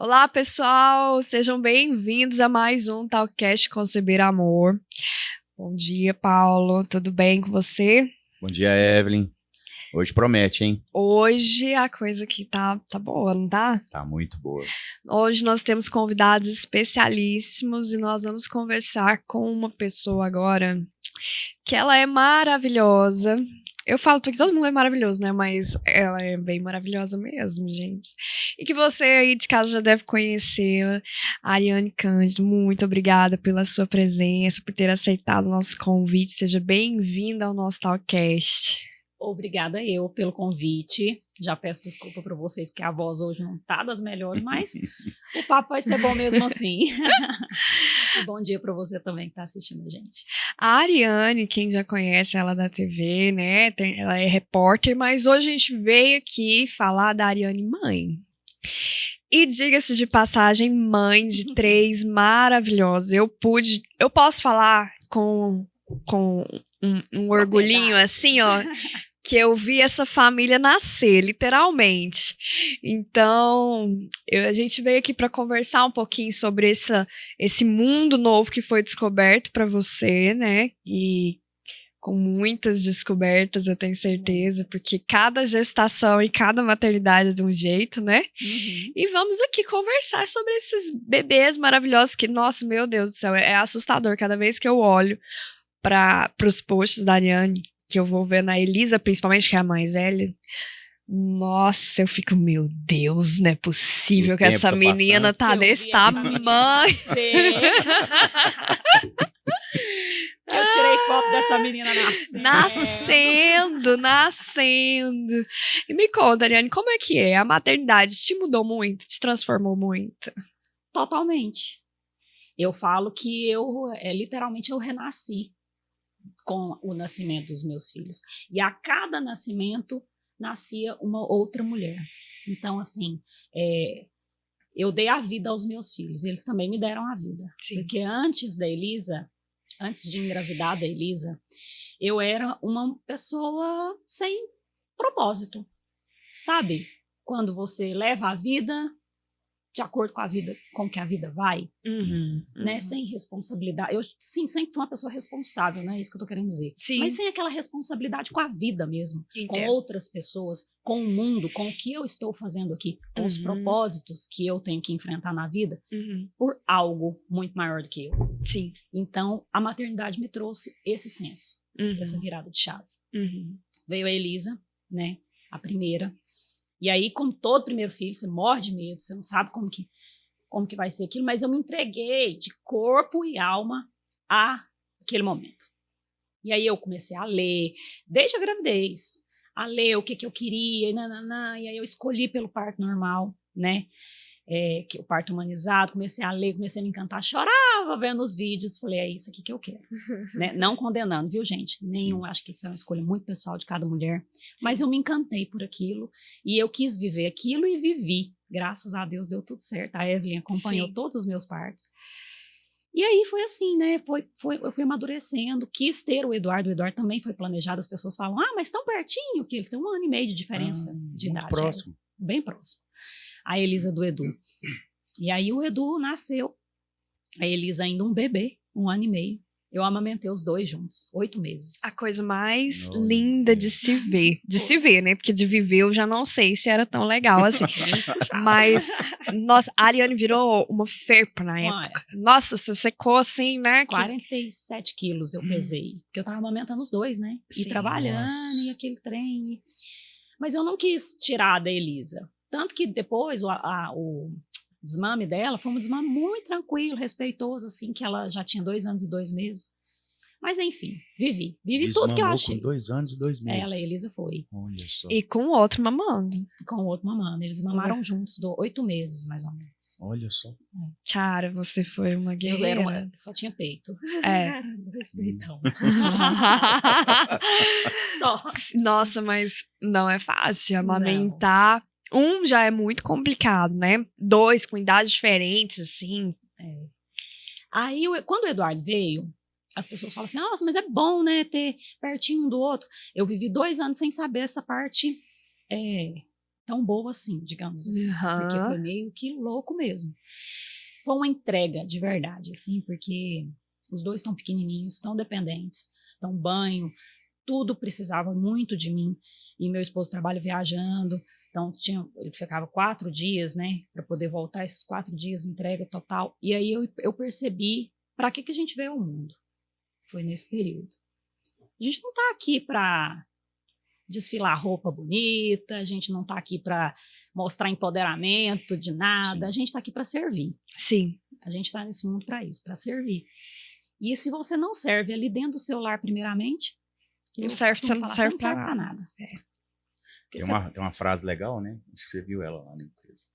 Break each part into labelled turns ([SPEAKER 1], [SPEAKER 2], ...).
[SPEAKER 1] Olá, pessoal! Sejam bem-vindos a mais um Talkcast Conceber Amor. Bom dia, Paulo. Tudo bem com você?
[SPEAKER 2] Bom dia, Evelyn. Hoje promete, hein?
[SPEAKER 1] Hoje a coisa aqui tá boa, não tá?
[SPEAKER 2] Tá muito boa.
[SPEAKER 1] Hoje nós temos convidados especialíssimos e nós vamos conversar com uma pessoa agora que ela é maravilhosa. Eu falo que todo mundo é maravilhoso, né? Mas ela é bem maravilhosa mesmo, gente. E que você aí de casa já deve conhecer, a Ariane Cândido. Muito obrigada pela sua presença, por ter aceitado o nosso convite. Seja bem-vinda ao nosso Talkcast.
[SPEAKER 3] Obrigada eu pelo convite. Já peço desculpa para vocês, porque a voz hoje não tá das melhores, mas o papo vai ser bom mesmo assim. E bom dia para você também que tá assistindo a gente.
[SPEAKER 1] A Ariane, quem já conhece ela da TV, né? Ela é repórter, mas hoje a gente veio aqui falar da Ariane mãe. E diga-se de passagem, mãe de 3 maravilhosos. Eu posso falar com um orgulhinho assim, ó, que eu vi essa família nascer, literalmente. Então, a gente veio aqui para conversar um pouquinho sobre esse mundo novo que foi descoberto para você, né? E com muitas descobertas, eu tenho certeza, porque cada gestação e cada maternidade é de um jeito, né?
[SPEAKER 3] Uhum.
[SPEAKER 1] E vamos aqui conversar sobre esses bebês maravilhosos que, nossa, meu Deus do céu, é assustador cada vez que eu olho para os posts da Ariane, que eu vou ver na Elisa, principalmente, que é a mais velha. Nossa, eu fico, meu Deus, não é possível que essa menina tá desse tamanho.
[SPEAKER 3] Que eu tirei foto dessa menina
[SPEAKER 1] Nascendo. E me conta, Ariane, como é que é? A maternidade te mudou muito, te transformou muito?
[SPEAKER 3] Totalmente. Eu falo que literalmente eu renasci com o nascimento dos meus filhos. E a cada nascimento nascia uma outra mulher. Então, assim, eu dei a vida aos meus filhos. Eles também me deram a vida.
[SPEAKER 1] Sim.
[SPEAKER 3] Porque antes de engravidar da Elisa, eu era uma pessoa sem propósito. Sabe? Quando você leva a vida de acordo com a vida, com que a vida vai, né? Sem responsabilidade. Eu, sim, sempre fui uma pessoa responsável, não é isso que eu tô querendo dizer.
[SPEAKER 1] Sim.
[SPEAKER 3] Mas sem aquela responsabilidade com a vida mesmo,
[SPEAKER 1] Entendo.
[SPEAKER 3] com outras pessoas, com o mundo, com o que eu estou fazendo aqui, com os propósitos que eu tenho que enfrentar na vida, por algo muito maior do que eu.
[SPEAKER 1] Sim.
[SPEAKER 3] Então, a maternidade me trouxe esse senso, essa virada de chave. Veio a Elisa, né? A primeira. E aí, como todo primeiro filho, você morre de medo, você não sabe como que vai ser aquilo, mas eu me entreguei de corpo e alma àquele momento. E aí eu comecei a ler, desde a gravidez, a ler o que eu queria, e aí eu escolhi pelo parto normal, né? O parto humanizado, comecei a ler, comecei a me encantar, chorava vendo os vídeos, falei, é isso aqui que eu quero. Né? Não condenando, viu, gente? Acho que isso é uma escolha muito pessoal de cada mulher, mas eu me encantei por aquilo, e eu quis viver aquilo e vivi. Graças a Deus deu tudo certo, a Evelyn acompanhou todos os meus partos. E aí foi assim, né? Eu fui amadurecendo, quis ter o Eduardo também foi planejado, as pessoas falam, mas tão pertinho, que eles têm 1 ano e meio de diferença de idade.
[SPEAKER 2] Próximo.
[SPEAKER 3] Bem próximo. A Elisa do Edu. E aí o Edu nasceu, a Elisa ainda um bebê, 1 ano e meio. Eu amamentei os 2 juntos, 8 meses.
[SPEAKER 1] A coisa mais linda de se ver. De se ver, né? Porque de viver eu já não sei se era tão legal assim. Mas, nossa, a Ariane virou uma ferpa na época. Nossa, você secou assim, né?
[SPEAKER 3] 47 quilos eu pesei. Porque eu tava amamentando os 2, né?
[SPEAKER 1] Sim.
[SPEAKER 3] E trabalhando, e aquele trem. Mas eu não quis tirar da Elisa. Tanto que depois o desmame dela foi um desmame muito tranquilo, respeitoso, assim, que ela já tinha 2 anos e 2 meses. Mas enfim, vivi tudo que eu achei.
[SPEAKER 2] Com 2 anos e 2 meses.
[SPEAKER 3] Ela, a Elisa, foi.
[SPEAKER 2] Olha só.
[SPEAKER 1] E com o outro mamando.
[SPEAKER 3] Com o outro mamando. Eles mamaram juntos 8 meses, mais ou menos.
[SPEAKER 2] Olha só.
[SPEAKER 1] Cara, você foi uma guerreira.
[SPEAKER 3] Só tinha peito. Respeitão. Só.
[SPEAKER 1] Nossa, mas não é fácil amamentar. Não. 1 já é muito complicado, né? 2 com idades diferentes, assim.
[SPEAKER 3] Aí, quando o Eduardo veio, as pessoas falam assim, nossa, mas é bom, né, ter pertinho um do outro. Eu vivi 2 anos sem saber essa parte tão boa assim, digamos assim, sabe? Porque foi meio que louco mesmo. Foi uma entrega de verdade, assim, porque os dois estão pequenininhos, estão dependentes, então banho, tudo precisava muito de mim, e meu esposo trabalha viajando, então ele ficava 4 dias, né, para poder voltar esses 4 dias, entrega total, e aí eu percebi para que a gente veio ao mundo. Foi nesse período. A gente não tá aqui para desfilar roupa bonita, a gente não tá aqui para mostrar empoderamento de nada, a gente tá aqui para servir.
[SPEAKER 1] Sim.
[SPEAKER 3] A gente tá nesse mundo para isso, para servir. E se você não serve ali dentro do seu lar primeiramente,
[SPEAKER 1] não serve
[SPEAKER 3] para nada.
[SPEAKER 2] Tem uma frase legal, né? Acho que você viu ela lá na empresa.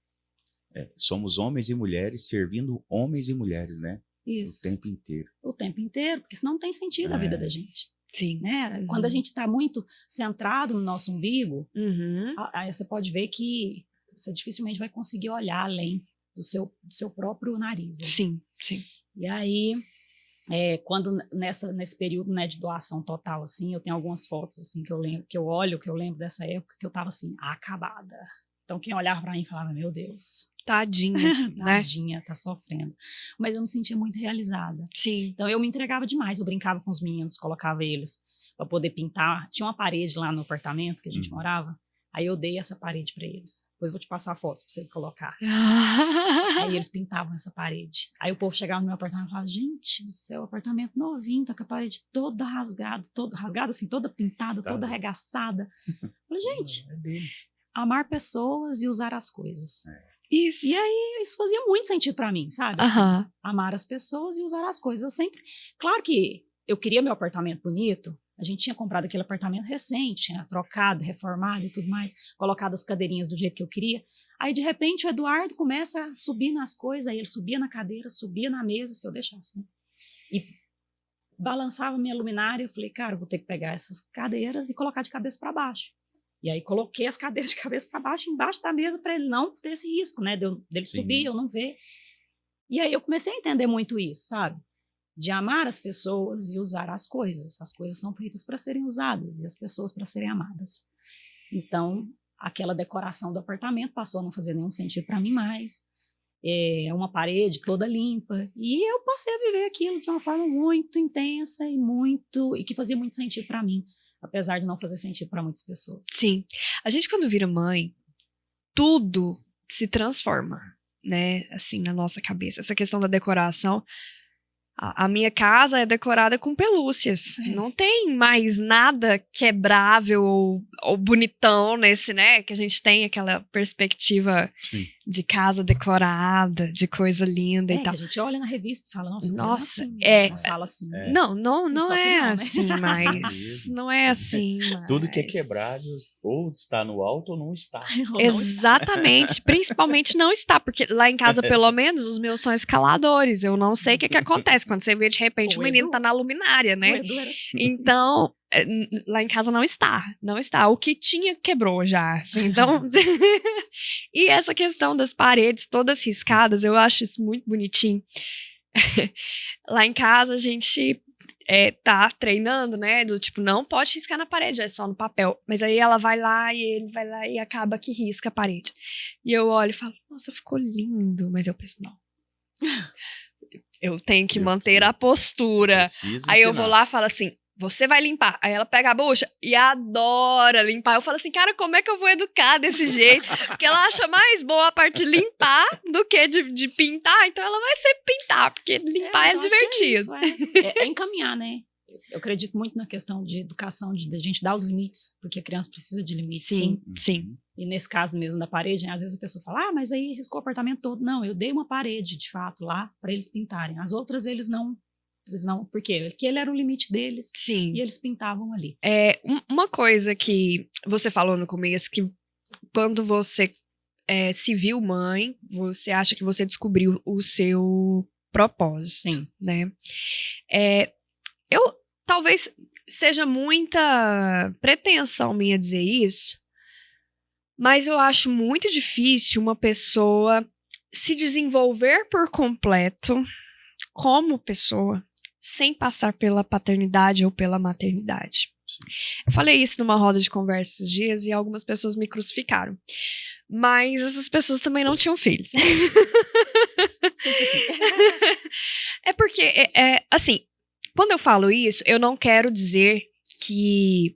[SPEAKER 2] Somos homens e mulheres servindo homens e mulheres, né?
[SPEAKER 3] Isso.
[SPEAKER 2] O tempo inteiro.
[SPEAKER 3] O tempo inteiro, porque senão não tem sentido a vida da gente.
[SPEAKER 1] Sim.
[SPEAKER 3] Né? Quando a gente está muito centrado no nosso umbigo, aí você pode ver que você dificilmente vai conseguir olhar além do seu próprio nariz. Né?
[SPEAKER 1] Sim, sim.
[SPEAKER 3] E aí, quando nesse período, né, de doação total, assim, eu tenho algumas fotos assim, que eu lembro dessa época, que eu estava assim, acabada. Então, quem olhava para mim falava, meu Deus.
[SPEAKER 1] Tadinha, né?
[SPEAKER 3] Tadinha, tá sofrendo. Mas eu me sentia muito realizada.
[SPEAKER 1] Sim.
[SPEAKER 3] Então eu me entregava demais, eu brincava com os meninos, colocava eles para poder pintar. Tinha uma parede lá no apartamento que a gente morava, aí eu dei essa parede para eles. Depois eu vou te passar fotos para você colocar. Aí eles pintavam essa parede. Aí o povo chegava no meu apartamento e falava, gente do céu, apartamento novinho, tá com a parede toda rasgada assim, toda pintada, toda arregaçada. Eu falei, gente,
[SPEAKER 2] é deles.
[SPEAKER 3] Amar pessoas e usar as coisas.
[SPEAKER 1] Isso.
[SPEAKER 3] E aí, isso fazia muito sentido pra mim, sabe? Assim, amar as pessoas e usar as coisas. Claro que eu queria meu apartamento bonito, a gente tinha comprado aquele apartamento recente, tinha trocado, reformado e tudo mais, colocado as cadeirinhas do jeito que eu queria. Aí, de repente, o Eduardo começa a subir nas coisas, aí ele subia na cadeira, subia na mesa, se eu deixasse, né? E balançava minha luminária, eu falei, cara, eu vou ter que pegar essas cadeiras e colocar de cabeça para baixo. E aí coloquei as cadeiras de cabeça para baixo, embaixo da mesa, para ele não ter esse risco, né? Dele subir, eu não ver. E aí eu comecei a entender muito isso, sabe? De amar as pessoas e usar as coisas. As coisas são feitas para serem usadas e as pessoas para serem amadas. Então, aquela decoração do apartamento passou a não fazer nenhum sentido para mim mais. Uma parede toda limpa. E eu passei a viver aquilo de uma forma muito intensa e que fazia muito sentido para mim. Apesar de não fazer sentido para muitas pessoas.
[SPEAKER 1] Sim. A gente, quando vira mãe, tudo se transforma, né? Assim, na nossa cabeça. Essa questão da decoração. A minha casa é decorada com pelúcias. Não tem mais nada quebrável ou bonitão nesse, né? Que a gente tem aquela perspectiva de casa decorada, de coisa linda e tal.
[SPEAKER 3] Que a gente olha na revista e fala, nossa,
[SPEAKER 1] assim,
[SPEAKER 3] uma sala assim.
[SPEAKER 1] Não é
[SPEAKER 3] não,
[SPEAKER 1] assim,
[SPEAKER 3] né?
[SPEAKER 1] mas não é assim. Mas...
[SPEAKER 2] Tudo que é quebrado ou está no alto ou não está.
[SPEAKER 1] Exatamente, principalmente não está, porque lá em casa, pelo menos, os meus são escaladores. Eu não sei o que acontece quando você vê, de repente, o menino tá na luminária, né? Então, lá em casa não está. O que tinha quebrou já. Assim, então, e essa questão das paredes todas riscadas, eu acho isso muito bonitinho. Lá em casa a gente tá treinando, né? Do tipo, não pode riscar na parede, é só no papel. Mas aí ela vai lá e ele vai lá e acaba que risca a parede. E eu olho e falo, nossa, ficou lindo. Mas eu penso, não. Eu tenho que manter a postura. Aí eu vou lá e falo assim, você vai limpar. Aí ela pega a bucha e adora limpar. Eu falo assim, cara, como é que eu vou educar desse jeito? Porque ela acha mais boa a parte de limpar do que de pintar. Então ela vai sempre pintar, porque limpar é divertido.
[SPEAKER 3] É encaminhar, né? Eu acredito muito na questão de educação, de a gente dar os limites, porque a criança precisa de limites,
[SPEAKER 1] sim.
[SPEAKER 3] E nesse caso mesmo da parede, né, às vezes a pessoa fala, mas aí riscou o apartamento todo. Não, eu dei uma parede, de fato, lá, para eles pintarem. As outras eles não, porque ele era o limite deles.
[SPEAKER 1] Sim.
[SPEAKER 3] E eles pintavam ali.
[SPEAKER 1] Uma coisa que você falou no começo, que quando você se viu mãe, você acha que você descobriu o seu propósito.
[SPEAKER 3] Sim.
[SPEAKER 1] Né? Talvez seja muita pretensão minha dizer isso, mas eu acho muito difícil uma pessoa se desenvolver por completo como pessoa sem passar pela paternidade ou pela maternidade. Eu falei isso numa roda de conversa esses dias e algumas pessoas me crucificaram. Mas essas pessoas também não tinham filhos. É porque, assim, quando eu falo isso, eu não quero dizer que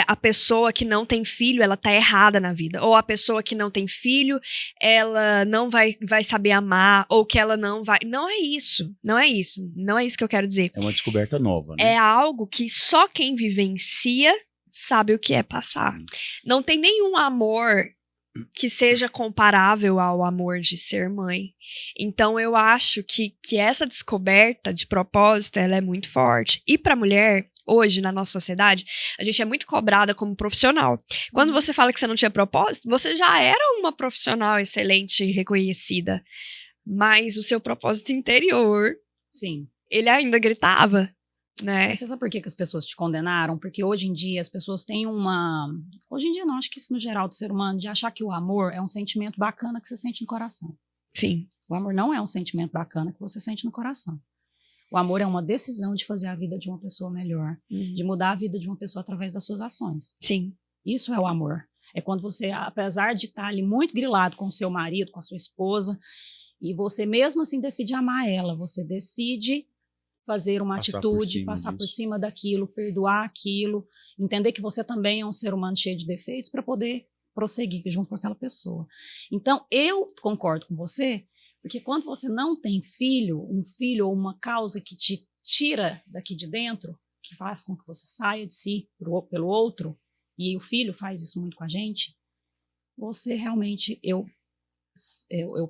[SPEAKER 1] a pessoa que não tem filho, ela tá errada na vida. Ou a pessoa que não tem filho, ela não vai saber amar, ou que ela não vai... Não é isso, não é isso. Não é isso que eu quero dizer.
[SPEAKER 2] É uma descoberta nova, né?
[SPEAKER 1] É algo que só quem vivencia sabe o que é passar. Não tem nenhum amor que seja comparável ao amor de ser mãe. Então, eu acho que essa descoberta de propósito, ela é muito forte. E pra mulher... Hoje, na nossa sociedade, a gente é muito cobrada como profissional. Quando você fala que você não tinha propósito, você já era uma profissional excelente e reconhecida. Mas o seu propósito interior,
[SPEAKER 3] sim,
[SPEAKER 1] ele ainda gritava, né?
[SPEAKER 3] Mas você sabe por que as pessoas te condenaram? Porque hoje em dia as pessoas têm uma... Hoje em dia não, acho que isso no geral do ser humano, de achar que o amor é um sentimento bacana que você sente no coração.
[SPEAKER 1] Sim.
[SPEAKER 3] O amor não é um sentimento bacana que você sente no coração. O amor é uma decisão de fazer a vida de uma pessoa melhor, de mudar a vida de uma pessoa através das suas ações.
[SPEAKER 1] Sim.
[SPEAKER 3] Isso é o amor. É quando você, apesar de estar ali muito grilado com o seu marido, com a sua esposa, e você mesmo assim decide amar ela, você decide fazer uma atitude, passar por cima daquilo, perdoar aquilo, entender que você também é um ser humano cheio de defeitos para poder prosseguir junto com aquela pessoa. Então, eu concordo com você, porque quando você não tem filho, um filho ou uma causa que te tira daqui de dentro, que faz com que você saia de si pelo outro, e o filho faz isso muito com a gente, você realmente, eu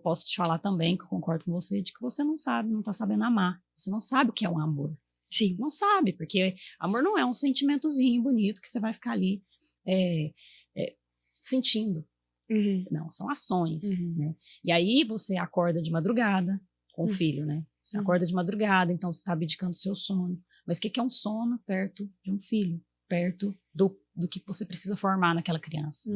[SPEAKER 3] posso te falar também, que eu concordo com você, de que você não sabe, não está sabendo amar. Você não sabe o que é um amor.
[SPEAKER 1] Sim.
[SPEAKER 3] Não sabe, porque amor não é um sentimentozinho bonito que você vai ficar ali sentindo. Não, são ações, né? E aí você acorda de madrugada com o filho, né? Você acorda de madrugada, então você está abdicando do seu sono. Mas o que é um sono perto de um filho? Perto do que você precisa formar naquela criança.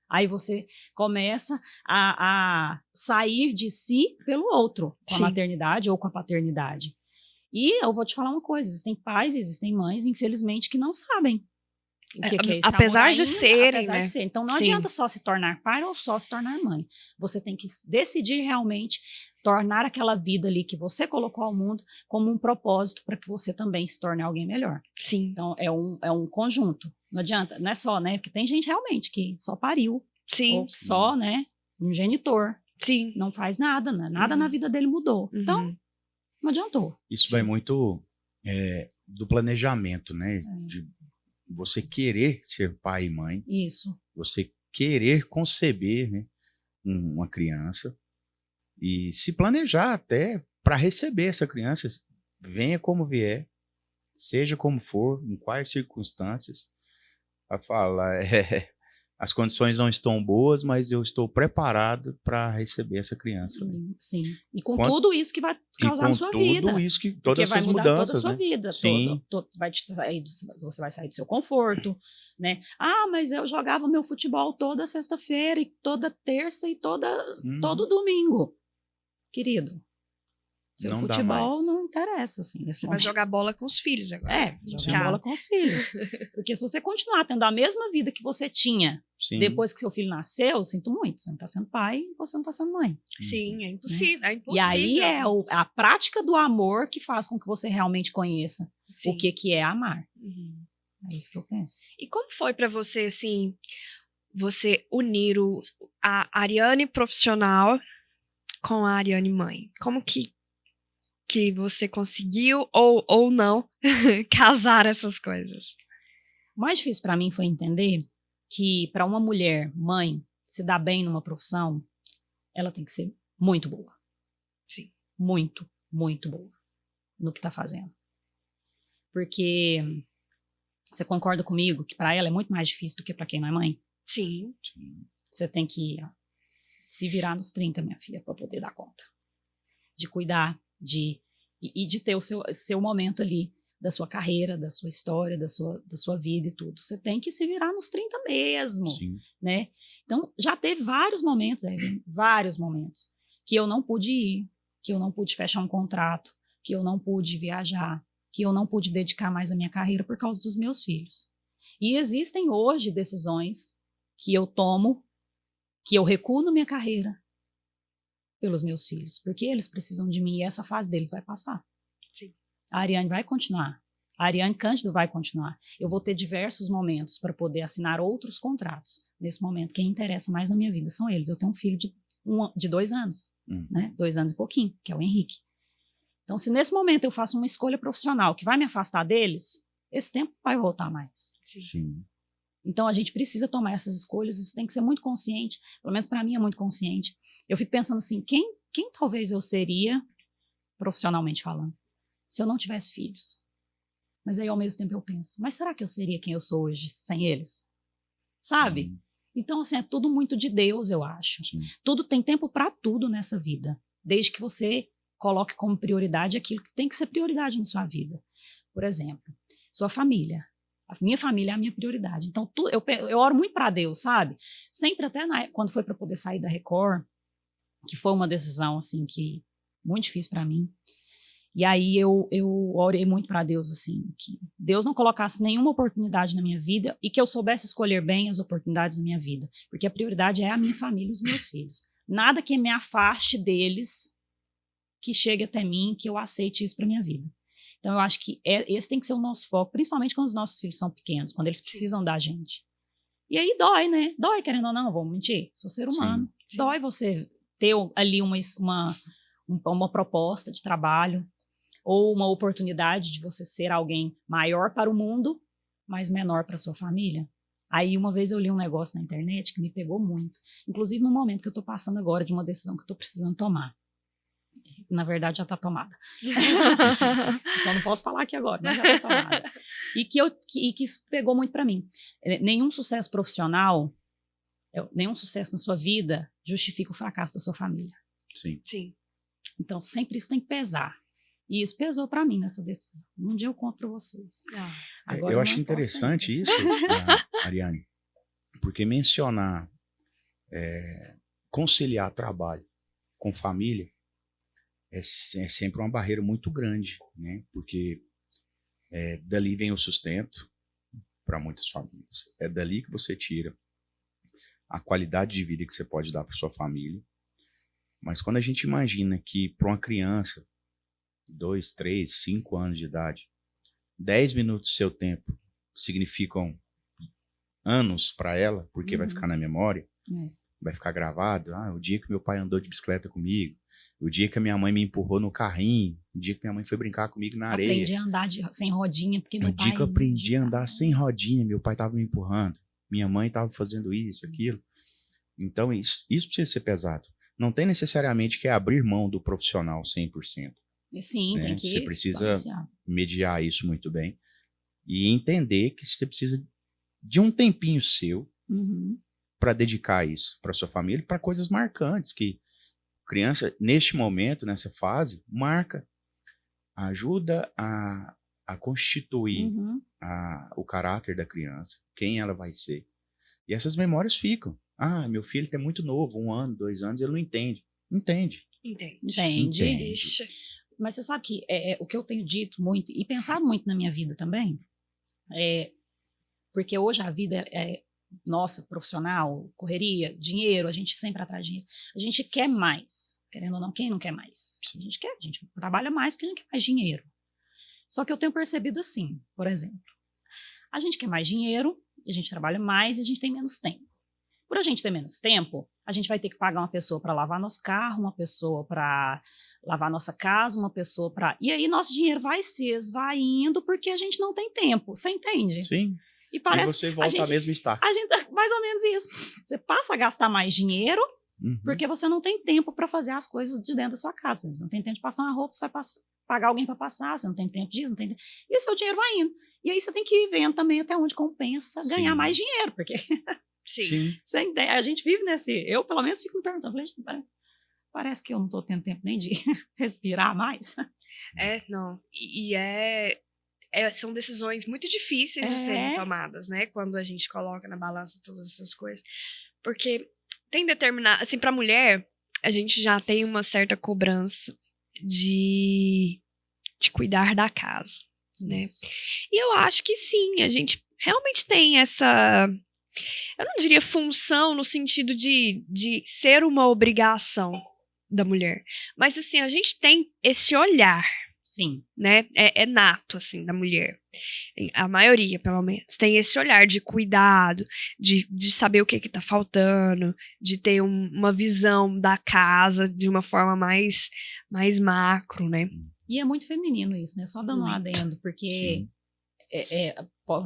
[SPEAKER 3] Aí você começa a sair de si pelo outro, com a maternidade ou com a paternidade. E eu vou te falar uma coisa, existem pais, existem mães, infelizmente, que não sabem o que é esse
[SPEAKER 1] apesar de
[SPEAKER 3] ainda,
[SPEAKER 1] serem,
[SPEAKER 3] apesar
[SPEAKER 1] né?
[SPEAKER 3] de ser. Então não adianta só se tornar pai ou só se tornar mãe. Você tem que decidir realmente tornar aquela vida ali que você colocou ao mundo como um propósito para que você também se torne alguém melhor.
[SPEAKER 1] Sim.
[SPEAKER 3] Então é um conjunto. Não adianta, não é só, né? Porque tem gente realmente que só pariu.
[SPEAKER 1] Sim.
[SPEAKER 3] Ou só, né? Um genitor.
[SPEAKER 1] Sim.
[SPEAKER 3] Não faz nada, né? Nada na vida dele mudou. Então, não adiantou.
[SPEAKER 2] Isso vai muito do planejamento, né? De você querer ser pai e mãe.
[SPEAKER 3] Isso.
[SPEAKER 2] Você querer conceber, né, uma criança e se planejar até para receber essa criança, venha como vier, seja como for, em quais circunstâncias, para falar, as condições não estão boas, mas eu estou preparado para receber essa criança.
[SPEAKER 3] Sim. E com tudo isso que vai causar na sua vida.
[SPEAKER 2] Tudo isso que todas essas
[SPEAKER 3] mudanças,
[SPEAKER 2] mudanças,
[SPEAKER 3] toda a sua
[SPEAKER 2] né?
[SPEAKER 3] vida.
[SPEAKER 2] Sim.
[SPEAKER 3] Você vai sair do seu conforto, né? Ah, mas eu jogava meu futebol toda sexta-feira e toda terça e todo domingo. Querido, seu
[SPEAKER 2] não
[SPEAKER 3] futebol não interessa, assim, nesse momento.
[SPEAKER 1] Vai jogar bola com os filhos agora.
[SPEAKER 3] Jogar bola com os filhos. Porque se você continuar tendo a mesma vida que você tinha depois que seu filho nasceu, sinto muito, você não está sendo pai, você não está sendo mãe.
[SPEAKER 1] Sim, é impossível, é impossível.
[SPEAKER 3] E aí é a prática do amor que faz com que você realmente conheça o que é amar. É isso que eu penso.
[SPEAKER 1] E como foi para você, assim, você unir a Ariane profissional com a Ariane mãe? Como que você conseguiu ou não casar essas coisas?
[SPEAKER 3] O mais difícil para mim foi entender que para uma mulher, mãe, se dar bem numa profissão, ela tem que ser muito boa.
[SPEAKER 1] Sim.
[SPEAKER 3] Muito, muito boa no que está fazendo. Porque você concorda comigo que para ela é muito mais difícil do que para quem não é mãe?
[SPEAKER 1] Sim.
[SPEAKER 3] Você tem que se virar nos 30, minha filha, para poder dar conta. De cuidar, de ter o seu momento ali da sua carreira, da sua história, da sua vida e tudo. Você tem que se virar nos 30 mesmo, né? Então, já teve vários momentos, Evelyn, vários momentos, que eu não pude ir, que eu não pude fechar um contrato, que eu não pude viajar, que eu não pude dedicar mais a minha carreira por causa dos meus filhos. E existem hoje decisões que eu tomo, que eu recuo na minha carreira pelos meus filhos, porque eles precisam de mim e essa fase deles vai passar.
[SPEAKER 1] Sim.
[SPEAKER 3] A Ariane vai continuar. A Ariane Cândido vai continuar. Eu vou ter diversos momentos para poder assinar outros contratos. Nesse momento, quem interessa mais na minha vida são eles. Eu tenho um filho de 2 anos, né? 2 anos e pouquinho, que é o Henrique. Então, se nesse momento eu faço uma escolha profissional que vai me afastar deles, esse tempo vai voltar mais.
[SPEAKER 2] Sim.
[SPEAKER 3] Então, a gente precisa tomar essas escolhas, isso tem que ser muito consciente, pelo menos para mim é muito consciente. Eu fico pensando assim, quem talvez eu seria, profissionalmente falando, se eu não tivesse filhos? Mas aí, ao mesmo tempo, eu penso, mas será que eu seria quem eu sou hoje sem eles? Sabe? Então, assim, é tudo muito de Deus, eu acho.
[SPEAKER 2] Sim.
[SPEAKER 3] Tudo tem tempo para tudo nessa vida, desde que você coloque como prioridade aquilo que tem que ser prioridade na sua vida. Por exemplo, sua família. A minha família é a minha prioridade. Então, eu oro muito para Deus, sabe? Sempre, até quando foi para poder sair da Record, que foi uma decisão, assim, que muito difícil para mim. E aí eu orei muito para Deus, assim, que Deus não colocasse nenhuma oportunidade na minha vida e que eu soubesse escolher bem as oportunidades na minha vida. Porque a prioridade é a minha família e os meus filhos. Nada que me afaste deles, que chegue até mim, que eu aceite isso para minha vida. Então, eu acho que esse tem que ser o nosso foco, principalmente quando os nossos filhos são pequenos, quando eles precisam da gente. E aí dói, né? Dói, querendo ou não, vamos mentir. Sou ser humano. Sim. Dói você ter ali uma proposta de trabalho ou uma oportunidade de você ser alguém maior para o mundo, mas menor para a sua família. Aí, uma vez eu li um negócio na internet que me pegou muito. Inclusive, no momento que eu estou passando agora de uma decisão que eu estou precisando tomar. Na verdade, já está tomada. Só não posso falar aqui agora, mas já está tomada. E que isso pegou muito para mim. Nenhum sucesso profissional, nenhum sucesso na sua vida justifica o fracasso da sua família.
[SPEAKER 2] Sim.
[SPEAKER 1] Sim.
[SPEAKER 3] Então, sempre isso tem que pesar. E isso pesou para mim nessa decisão. Um dia eu conto para vocês.
[SPEAKER 2] Agora, eu acho interessante isso, Ariane, porque mencionar conciliar trabalho com família é sempre uma barreira muito grande, né? Porque dali vem o sustento para muitas famílias. É dali que você tira a qualidade de vida que você pode dar para sua família. Mas quando a gente imagina que para uma criança, 2, 3, 5 anos de idade, 10 minutos do seu tempo significam anos para ela, porque vai ficar na memória, vai ficar gravado. O dia que meu pai andou de bicicleta comigo, o dia que a minha mãe me empurrou no carrinho, o dia que minha mãe foi brincar comigo na areia.
[SPEAKER 3] Aprendi a andar sem rodinha, porque meu pai...
[SPEAKER 2] O dia que eu aprendi a andar sem rodinha, meu pai estava me empurrando, minha mãe estava fazendo isso, aquilo. Então, isso precisa ser pesado. Não tem necessariamente que abrir mão do profissional 100%.
[SPEAKER 3] Sim,
[SPEAKER 2] né?
[SPEAKER 3] tem que...
[SPEAKER 2] Você precisa mediar isso muito bem e entender que você precisa de um tempinho seu para dedicar isso para sua família, para coisas marcantes que criança, neste momento, nessa fase, marca, ajuda a constituir o caráter da criança, quem ela vai ser. E essas memórias ficam. Meu filho é muito novo, 1 ano, 2 anos, ele não entende. Entende. Mas
[SPEAKER 3] você sabe que o que eu tenho dito muito e pensado muito na minha vida também, porque hoje a vida nossa, profissional, correria, dinheiro, a gente sempre atrás de dinheiro. A gente quer mais, querendo ou não, quem não quer mais? A gente trabalha mais porque a gente quer mais dinheiro. Só que eu tenho percebido assim, por exemplo, a gente quer mais dinheiro, a gente trabalha mais e a gente tem menos tempo. Por a gente ter menos tempo, a gente vai ter que pagar uma pessoa para lavar nosso carro, uma pessoa para lavar nossa casa, uma pessoa para... E aí nosso dinheiro vai se esvaindo porque a gente não tem tempo, você entende?
[SPEAKER 2] Sim.
[SPEAKER 3] E parece
[SPEAKER 2] você volta a mesmo estar.
[SPEAKER 3] Mais ou menos isso. Você passa a gastar mais dinheiro porque você não tem tempo para fazer as coisas de dentro da sua casa. Você não tem tempo de passar uma roupa, você vai pagar alguém para passar, você não tem tempo disso, não tem tempo... E o seu dinheiro vai indo. E aí você tem que ir vendo também até onde compensa ganhar mais dinheiro, porque...
[SPEAKER 2] Sim.
[SPEAKER 3] Você entende? A gente vive nesse... Eu, pelo menos, fico me perguntando. Falei, parece que eu não estou tendo tempo nem de respirar mais.
[SPEAKER 1] Não. São decisões muito difíceis de serem tomadas, né? Quando a gente coloca na balança todas essas coisas. Porque tem determinado... Assim, pra mulher, a gente já tem uma certa cobrança de cuidar da casa. né? E eu acho que sim, a gente realmente tem essa... Eu não diria função no sentido de ser uma obrigação da mulher. Mas, assim, a gente tem esse olhar.
[SPEAKER 3] Sim.
[SPEAKER 1] Né? É nato, assim, da mulher. A maioria, pelo menos. Tem esse olhar de cuidado, de saber o que tá faltando, de ter uma visão da casa de uma forma mais macro, né?
[SPEAKER 3] E é muito feminino isso, né? Só dando um adendo, porque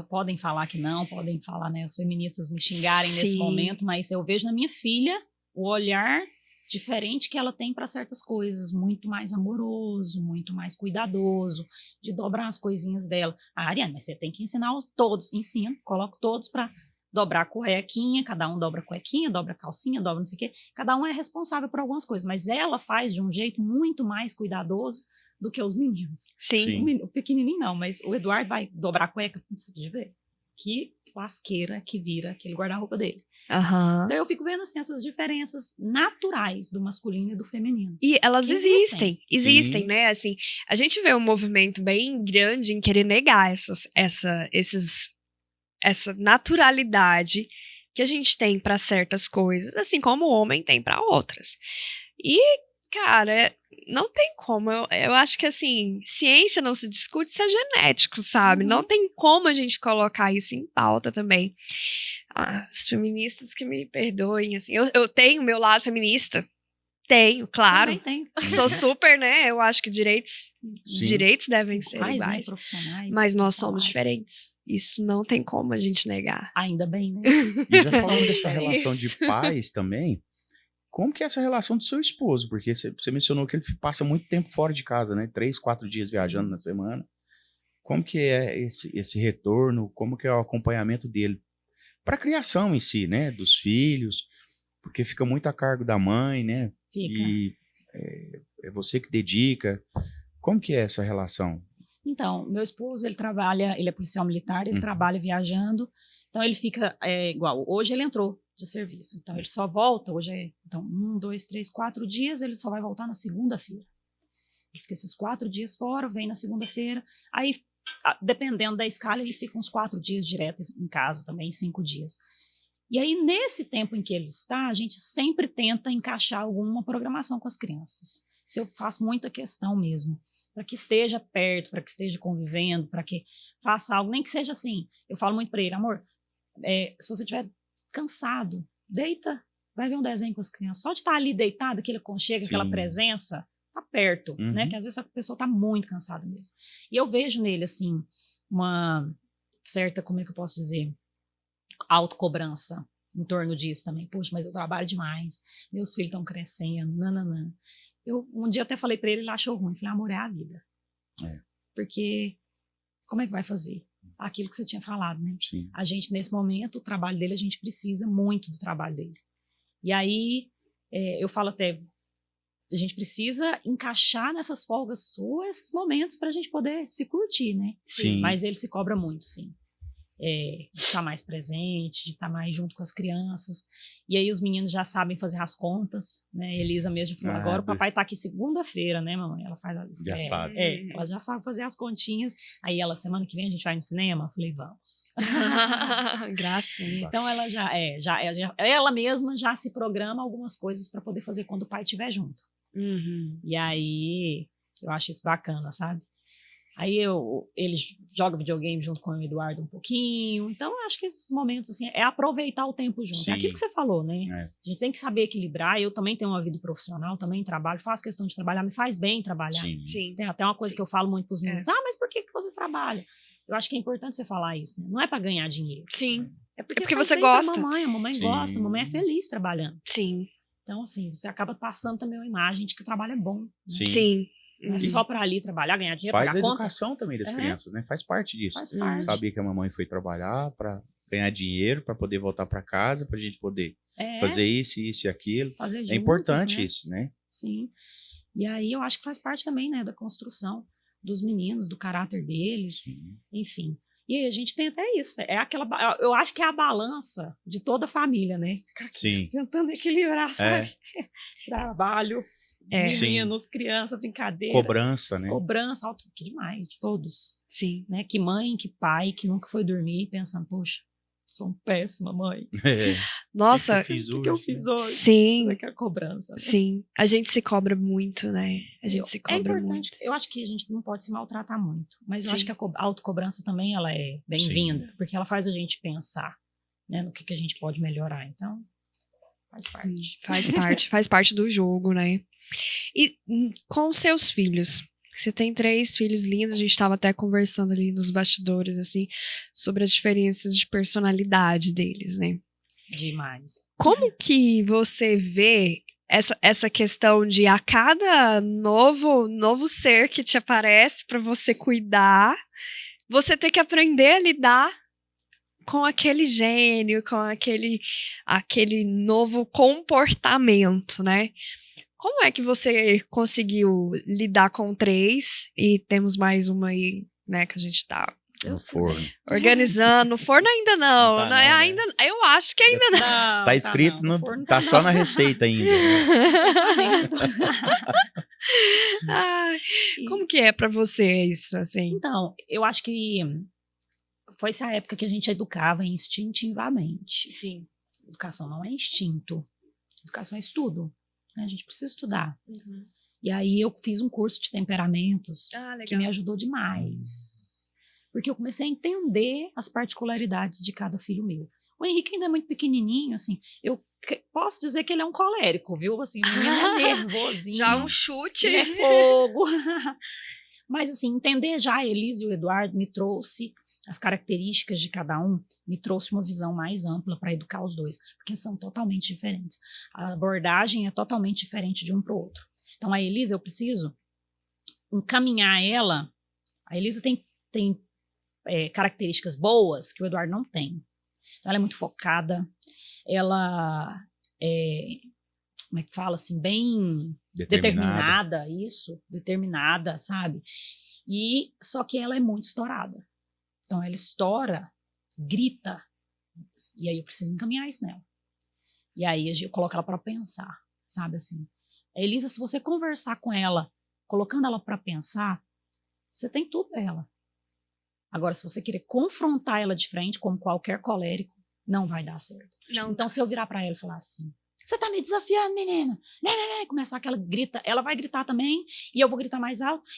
[SPEAKER 3] podem falar que não, podem falar, né, as feministas me xingarem nesse momento, mas eu vejo na minha filha o olhar diferente que ela tem para certas coisas, muito mais amoroso, muito mais cuidadoso, de dobrar as coisinhas dela. Ariane, mas você tem que ensinar todos, ensino, coloco todos para dobrar a cuequinha, cada um dobra a cuequinha, dobra a calcinha, dobra não sei o quê, cada um é responsável por algumas coisas, mas ela faz de um jeito muito mais cuidadoso do que os meninos.
[SPEAKER 1] Sim.
[SPEAKER 3] O pequenininho não, mas o Eduardo vai dobrar a cueca, você pode ver, que lasqueira que vira aquele guarda-roupa dele.
[SPEAKER 1] Uhum.
[SPEAKER 3] Então eu fico vendo assim essas diferenças naturais do masculino e do feminino.
[SPEAKER 1] E elas existem, né? Assim, a gente vê um movimento bem grande em querer negar essa naturalidade que a gente tem para certas coisas, assim como o homem tem para outras. E, cara, não tem como. Eu acho que, assim, ciência não se discute, isso é genético, sabe? Não tem como a gente colocar isso em pauta também. As feministas que me perdoem, assim. Eu tenho meu lado feminista. Tenho, claro.
[SPEAKER 3] Também tenho.
[SPEAKER 1] Sou super, né? Eu acho que direitos devem ser
[SPEAKER 3] iguais,
[SPEAKER 1] iguais.
[SPEAKER 3] Né? Profissionais.
[SPEAKER 1] Mas nós somos diferentes. Isso não tem como a gente negar.
[SPEAKER 3] Ainda bem, né?
[SPEAKER 2] E já falando dessa relação de pais também, como que é essa relação do seu esposo? Porque você mencionou que ele passa muito tempo fora de casa, né? 3, 4 dias viajando na semana. Como que é esse retorno? Como que é o acompanhamento dele? Para a criação em si, né? Dos filhos, porque fica muito a cargo da mãe, né?
[SPEAKER 3] Fica.
[SPEAKER 2] E é você que dedica. Como que é essa relação?
[SPEAKER 3] Então, meu esposo, ele é policial militar, ele trabalha viajando, então ele fica igual. Hoje ele entrou de serviço, então ele só volta, então 1, 2, 3, 4 dias, ele só vai voltar na segunda-feira. Ele fica esses 4 dias fora, vem na segunda-feira, aí dependendo da escala, ele fica uns 4 dias direto em casa também, 5 dias. E aí, nesse tempo em que ele está, a gente sempre tenta encaixar alguma programação com as crianças. Isso eu faço muita questão mesmo. Para que esteja perto, para que esteja convivendo, para que faça algo, nem que seja assim. Eu falo muito para ele, amor, se você estiver cansado, deita, vai ver um desenho com as crianças. Só de estar ali deitado, aquele aconchego, aquela presença, tá perto, né? Que às vezes a pessoa tá muito cansada mesmo. E eu vejo nele, assim, uma certa, como é que eu posso dizer, autocobrança em torno disso também. Poxa, mas eu trabalho demais, meus filhos estão crescendo, nananã. Um dia até falei pra ele achou ruim. Falei, amor, é a vida. Porque como é que vai fazer? Aquilo que você tinha falado, né?
[SPEAKER 2] Sim.
[SPEAKER 3] A gente, nesse momento, o trabalho dele, a gente precisa muito do trabalho dele. E aí, eu falo até, a gente precisa encaixar nessas folgas suas esses momentos pra gente poder se curtir, né?
[SPEAKER 2] Sim.
[SPEAKER 3] Mas ele se cobra muito, sim. De estar mais presente, de estar mais junto com as crianças. E aí os meninos já sabem fazer as contas, né? Elisa mesmo falou, agora o papai tá aqui segunda-feira, né, mamãe? Ela faz
[SPEAKER 2] já sabe.
[SPEAKER 3] Ela já sabe fazer as continhas. Aí ela, semana que vem a gente vai no cinema? Eu falei, vamos.
[SPEAKER 1] Gracinha.
[SPEAKER 3] Então ela ela mesma já se programa algumas coisas para poder fazer quando o pai estiver junto. E aí eu acho isso bacana, sabe? Aí ele joga videogame junto com o Eduardo um pouquinho. Então, eu acho que esses momentos, assim, é aproveitar o tempo junto.
[SPEAKER 2] Sim.
[SPEAKER 3] É aquilo que você falou, né? A gente tem que saber equilibrar. Eu também tenho uma vida profissional, também trabalho, faço questão de trabalhar, me faz bem trabalhar.
[SPEAKER 1] Sim.
[SPEAKER 3] Tem até uma coisa que eu falo muito pros meninos. Mas por que você trabalha? Eu acho que é importante você falar isso, né? Não é para ganhar dinheiro.
[SPEAKER 1] Sim.
[SPEAKER 3] É porque
[SPEAKER 1] você gosta.
[SPEAKER 3] A mamãe gosta, a mamãe é feliz trabalhando.
[SPEAKER 1] Sim.
[SPEAKER 3] Então, assim, você acaba passando também uma imagem de que o trabalho é bom. Né?
[SPEAKER 1] Sim.
[SPEAKER 3] Não é só para ali trabalhar, ganhar dinheiro,
[SPEAKER 2] faz
[SPEAKER 3] pagar
[SPEAKER 2] a
[SPEAKER 3] conta.
[SPEAKER 2] educação também das crianças, né? Faz parte disso.
[SPEAKER 3] Faz parte.
[SPEAKER 2] Sabia que a mamãe foi trabalhar para ganhar dinheiro, para poder voltar para casa, para a gente poder fazer isso e aquilo.
[SPEAKER 3] Fazer juntos,
[SPEAKER 2] é importante, né? Isso, né?
[SPEAKER 3] Sim. E aí eu acho que faz parte também, né, da construção dos meninos, do caráter deles, enfim. E aí a gente tem até isso. Eu acho que é a balança de toda a família, né?
[SPEAKER 2] Sim.
[SPEAKER 3] Tentando equilibrar, sabe? Trabalho, Meninos, criança, brincadeira.
[SPEAKER 2] Cobrança, né?
[SPEAKER 3] Cobrança, alto que demais, de todos.
[SPEAKER 1] Sim.
[SPEAKER 3] Né? Que mãe, que pai, que nunca foi dormir pensando, poxa, sou uma péssima mãe.
[SPEAKER 1] Nossa,
[SPEAKER 2] o que
[SPEAKER 3] eu fiz hoje?
[SPEAKER 1] Sim.
[SPEAKER 3] Isso aqui é a cobrança. Né?
[SPEAKER 1] Sim. A gente se cobra muito, né? A gente se cobra
[SPEAKER 3] importante,
[SPEAKER 1] muito.
[SPEAKER 3] Eu acho que a gente não pode se maltratar muito, mas eu
[SPEAKER 1] Sim.
[SPEAKER 3] acho que a autocobrança também ela é bem-vinda, porque ela faz a gente pensar, né, no que a gente pode melhorar. Então, faz parte.
[SPEAKER 1] Sim, faz parte do jogo, né? E com seus filhos, você tem 3 filhos lindos, a gente estava até conversando ali nos bastidores, assim, sobre as diferenças de personalidade deles, né?
[SPEAKER 3] Demais.
[SPEAKER 1] Como que você vê essa questão de a cada novo ser que te aparece para você cuidar, você ter que aprender a lidar com aquele gênio, com aquele novo comportamento, né? Como é que você conseguiu lidar com 3 e temos mais uma aí, né, que a gente tá organizando. No forno ainda não.
[SPEAKER 2] Tá,
[SPEAKER 1] né? Ainda, eu acho que ainda não.
[SPEAKER 2] Tá escrito, tá só na receita ainda. Né?
[SPEAKER 1] Ai, como que é pra você isso, assim?
[SPEAKER 3] Então, eu acho que foi essa época que a gente educava instintivamente.
[SPEAKER 1] Sim.
[SPEAKER 3] Educação não é instinto. Educação é estudo. Né? A gente precisa estudar.
[SPEAKER 1] Uhum.
[SPEAKER 3] E aí eu fiz um curso de temperamentos que me ajudou demais. Porque eu comecei a entender as particularidades de cada filho meu. O Henrique ainda é muito pequenininho, assim, eu posso dizer que ele é um colérico, viu? Assim, ele é nervosinho.
[SPEAKER 1] Já um chute.
[SPEAKER 3] Ele é fogo. Mas, assim, entender já a Elise e o Eduardo me trouxe as características de cada um, me trouxe uma visão mais ampla para educar os dois, porque são totalmente diferentes. A abordagem é totalmente diferente de um para o outro. Então, a Elisa, eu preciso encaminhar ela. A Elisa tem características boas que o Eduardo não tem. Então, ela é muito focada, ela é, como é que fala, assim, bem determinada, determinada, sabe? E só que ela é muito estourada. Então, ela estoura, grita, e aí eu preciso encaminhar isso nela. E aí eu coloco ela para pensar, sabe, assim. A Elisa, se você conversar com ela, colocando ela para pensar, você tem tudo dela. Agora, se você querer confrontar ela de frente, como qualquer colérico, não vai dar certo.
[SPEAKER 1] Não.
[SPEAKER 3] Então, se eu virar para ela e falar assim, você tá me desafiando, menina? Né? Começar aquela grita, ela vai gritar também, e eu vou gritar mais alto,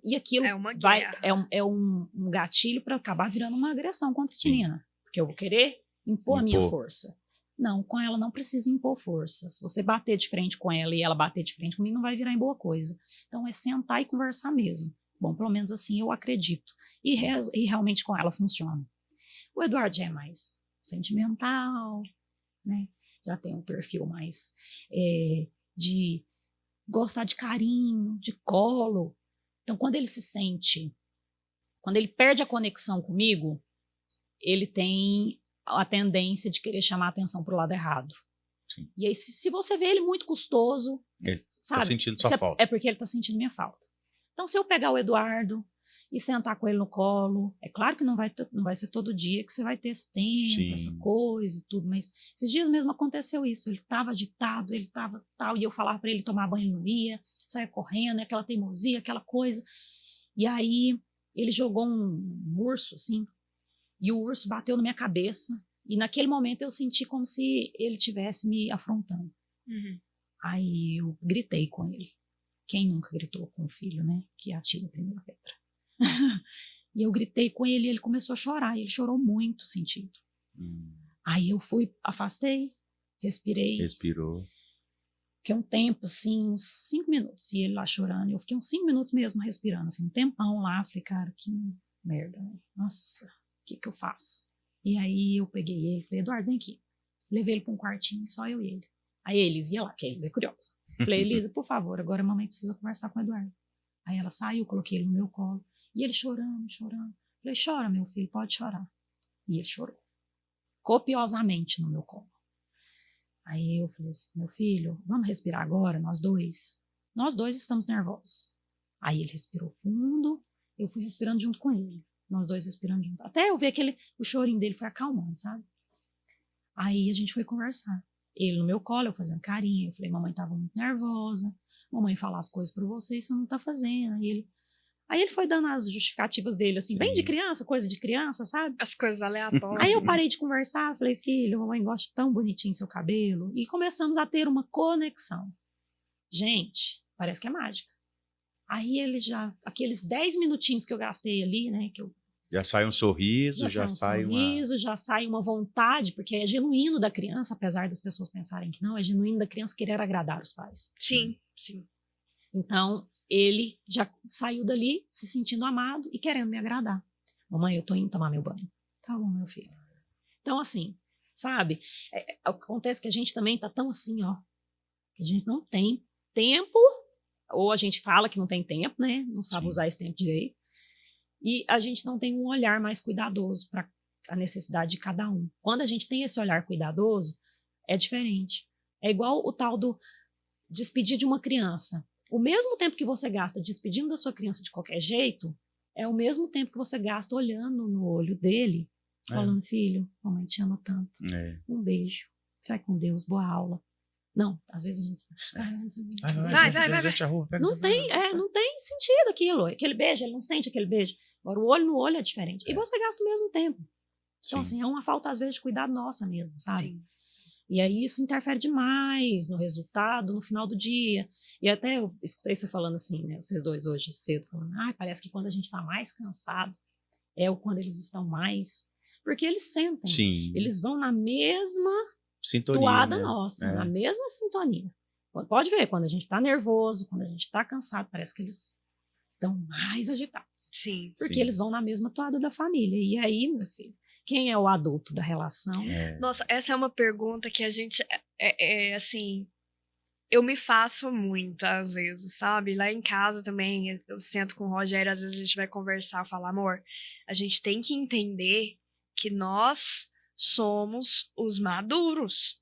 [SPEAKER 3] e aquilo é um gatilho para acabar virando uma agressão contra a menina. Porque eu vou querer impor a minha força. Não, com ela não precisa impor força. Se você bater de frente com ela e ela bater de frente comigo, não vai virar em boa coisa. Então, é sentar e conversar mesmo. Bom, pelo menos assim eu acredito. E realmente com ela funciona. O Eduardo já é mais sentimental, né? Já tem um perfil mais de gostar de carinho, de colo. Então, quando ele perde a conexão comigo, ele tem a tendência de querer chamar a atenção para o lado errado.
[SPEAKER 2] Sim.
[SPEAKER 3] E aí, se você vê ele muito custoso,
[SPEAKER 2] ele
[SPEAKER 3] sabe?
[SPEAKER 2] Tá sentindo sua falta.
[SPEAKER 3] É porque ele está sentindo minha falta. Então, se eu pegar o Eduardo e sentar com ele no colo, é claro que não vai ser todo dia que você vai ter esse tempo,
[SPEAKER 2] Sim.
[SPEAKER 3] essa coisa e tudo, mas esses dias mesmo aconteceu isso, ele estava agitado, ele estava tal, e eu falava para ele tomar banho, ele não ia, saia correndo, aquela teimosia, aquela coisa, e aí ele jogou um urso, assim, e o urso bateu na minha cabeça, e naquele momento eu senti como se ele estivesse me afrontando.
[SPEAKER 1] Uhum.
[SPEAKER 3] Aí eu gritei com ele. Quem nunca gritou com o filho, né? Que atira a primeira pedra. E eu gritei com ele e ele começou a chorar. E ele chorou muito sentido. Aí eu afastei, respirei.
[SPEAKER 2] Respirou.
[SPEAKER 3] Fiquei um tempo, assim, uns 5 minutos. E ele lá chorando. Eu fiquei uns 5 minutos mesmo respirando, assim, um tempão lá. Falei, cara, que merda, né? Nossa, o que eu faço? E aí eu peguei ele, falei, Eduardo, vem aqui. Levei ele para um quartinho, só eu e ele. Aí a Elise ia lá, porque a Elise é curiosa. Falei, Elisa, por favor, agora a mamãe precisa conversar com o Eduardo. Aí ela saiu, coloquei ele no meu colo. E ele chorando. Falei, chora, meu filho, pode chorar. E ele chorou. Copiosamente no meu colo. Aí eu falei assim, meu filho, vamos respirar agora, nós dois? Nós dois estamos nervosos. Aí ele respirou fundo, eu fui respirando junto com ele. Nós dois respirando junto. Até eu ver que o chorinho dele foi acalmando, sabe? Aí a gente foi conversar. Ele no meu colo, eu fazendo carinho. Eu falei, mamãe estava muito nervosa. mamãe falar as coisas pra você e você não tá fazendo. Aí ele foi dando as justificativas dele, assim, bem de criança, coisa de criança, sabe?
[SPEAKER 1] As coisas aleatórias.
[SPEAKER 3] Aí eu parei de conversar, falei, filho, mamãe gosta tão bonitinho seu cabelo. E começamos a ter uma conexão. Gente, parece que é mágica. Aí ele aqueles 10 minutinhos que eu gastei ali, né, que eu
[SPEAKER 2] já sai um sorriso,
[SPEAKER 3] já sai uma vontade, porque é genuíno da criança, apesar das pessoas pensarem que não, é genuíno da criança querer agradar os pais.
[SPEAKER 1] Sim.
[SPEAKER 3] Então, ele já saiu dali se sentindo amado e querendo me agradar. Mamãe, eu tô indo tomar meu banho. Tá bom, meu filho. Então, assim, sabe? Acontece que a gente também tá tão assim, ó, que a gente não tem tempo, ou a gente fala que não tem tempo, né? Não sabe usar esse tempo direito. E a gente não tem um olhar mais cuidadoso para a necessidade de cada um. Quando a gente tem esse olhar cuidadoso, é diferente. É igual o tal do despedir de uma criança. O mesmo tempo que você gasta despedindo da sua criança de qualquer jeito, é o mesmo tempo que você gasta olhando no olho dele, falando, filho, mamãe te ama tanto. Um beijo. Vai com Deus, boa aula. Não, às vezes a gente...
[SPEAKER 1] Vai.
[SPEAKER 3] Não tem sentido aquilo. Aquele beijo, ele não sente aquele beijo. Agora, o olho no olho é diferente. E você gasta o mesmo tempo. Então, assim, é uma falta, às vezes, de cuidado nossa mesmo, sabe?
[SPEAKER 1] Sim.
[SPEAKER 3] E aí isso interfere demais no resultado, no final do dia. E até eu escutei você falando assim, né? Vocês dois hoje cedo, falando, parece que quando a gente tá mais cansado, quando eles estão mais... Porque eles sentem.
[SPEAKER 2] Sim.
[SPEAKER 3] Eles vão na mesma...
[SPEAKER 2] sintonia,
[SPEAKER 3] toada
[SPEAKER 2] né?
[SPEAKER 3] nossa, na mesma sintonia. Pode ver, quando a gente tá nervoso, quando a gente tá cansado, parece que eles estão mais agitados.
[SPEAKER 1] Sim.
[SPEAKER 3] Porque eles vão na mesma toada da família. E aí, meu filho, quem é o adulto da relação?
[SPEAKER 1] Nossa, essa é uma pergunta que a gente, assim, eu me faço muito, às vezes, sabe? Lá em casa também, eu sento com o Rogério, às vezes a gente vai conversar, falar, amor, a gente tem que entender que nós somos os maduros.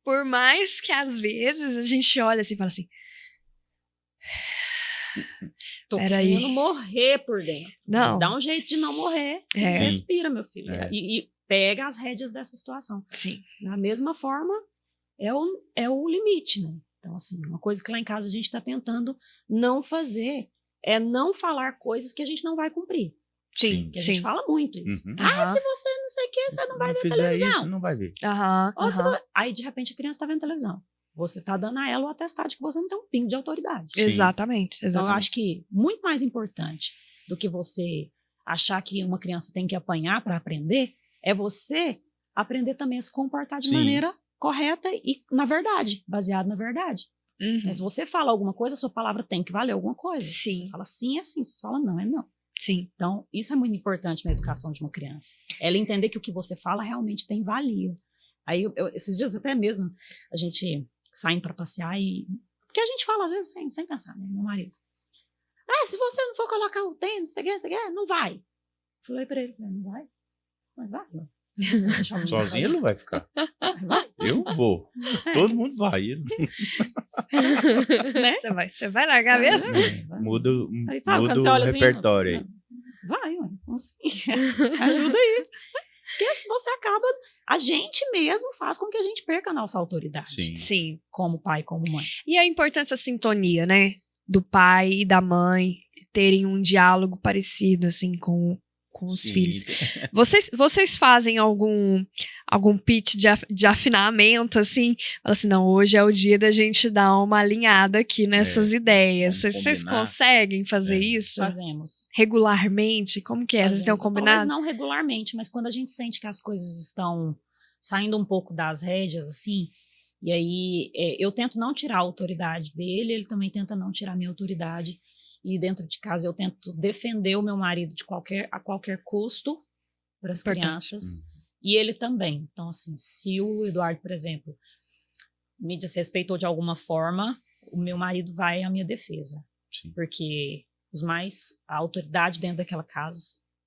[SPEAKER 1] Por mais que às vezes a gente olha assim e fala assim,
[SPEAKER 3] tô querendo morrer por dentro.
[SPEAKER 1] Não.
[SPEAKER 3] Mas dá um jeito de não morrer. Respira, meu filho. E pega as rédeas dessa situação.
[SPEAKER 1] Sim.
[SPEAKER 3] Da mesma forma, é o limite, né? Então, assim, uma coisa que lá em casa a gente está tentando não fazer é não falar coisas que a gente não vai cumprir.
[SPEAKER 1] Sim,
[SPEAKER 3] que a gente fala muito isso.
[SPEAKER 2] Uhum.
[SPEAKER 3] Se você não sei o que, você não vai ver
[SPEAKER 2] fizer
[SPEAKER 3] televisão.
[SPEAKER 2] Isso, não vai ver.
[SPEAKER 3] Aí, de repente, a criança está vendo televisão. Você está dando a ela o atestado de que você não tem um pingo de autoridade.
[SPEAKER 1] Exatamente.
[SPEAKER 3] Então, eu acho que muito mais importante do que você achar que uma criança tem que apanhar para aprender, é você aprender também a se comportar de maneira correta e na verdade, baseado na verdade. Então, se você fala alguma coisa, a sua palavra tem que valer alguma coisa.
[SPEAKER 1] Sim.
[SPEAKER 3] Você fala sim, é sim. Se você fala não, é não.
[SPEAKER 1] Sim.
[SPEAKER 3] Então, isso é muito importante na educação de uma criança. Ela entender que o que você fala realmente tem valia. Aí, esses dias até mesmo, a gente saindo para passear e... Porque a gente fala às vezes sem pensar, né? Meu marido. Se você não for colocar o tênis, você quer, não vai. Falei para ele, não vai? Mas vai, não.
[SPEAKER 2] Sozinho ele não vai ficar.
[SPEAKER 3] Vai.
[SPEAKER 2] Eu vou. Todo mundo vai.
[SPEAKER 1] Né? Você vai largar mesmo?
[SPEAKER 2] Muda o
[SPEAKER 3] assim,
[SPEAKER 2] repertório aí.
[SPEAKER 3] Vai, vamos sim. Ajuda aí. Porque se você acaba... A gente mesmo faz com que a gente perca a nossa autoridade.
[SPEAKER 1] Sim.
[SPEAKER 3] Como pai, como mãe.
[SPEAKER 1] E a importância da sintonia, né? Do pai e da mãe terem um diálogo parecido, assim, com os filhos. Vocês fazem algum pitch de afinamento, assim? Fala assim, não, hoje é o dia da gente dar uma alinhada aqui nessas ideias. Vocês conseguem fazer isso?
[SPEAKER 3] Fazemos.
[SPEAKER 1] Regularmente? Como que é? Vocês têm um combinado?
[SPEAKER 3] Talvez não regularmente, mas quando a gente sente que as coisas estão saindo um pouco das rédeas, assim, e aí eu tento não tirar a autoridade dele, ele também tenta não tirar a minha autoridade. E dentro de casa eu tento defender o meu marido a qualquer custo para as crianças. E ele também. Então, assim, se o Eduardo, por exemplo, me desrespeitou de alguma forma, o meu marido vai à minha defesa.
[SPEAKER 2] Sim.
[SPEAKER 3] Porque a autoridade dentro daquela casa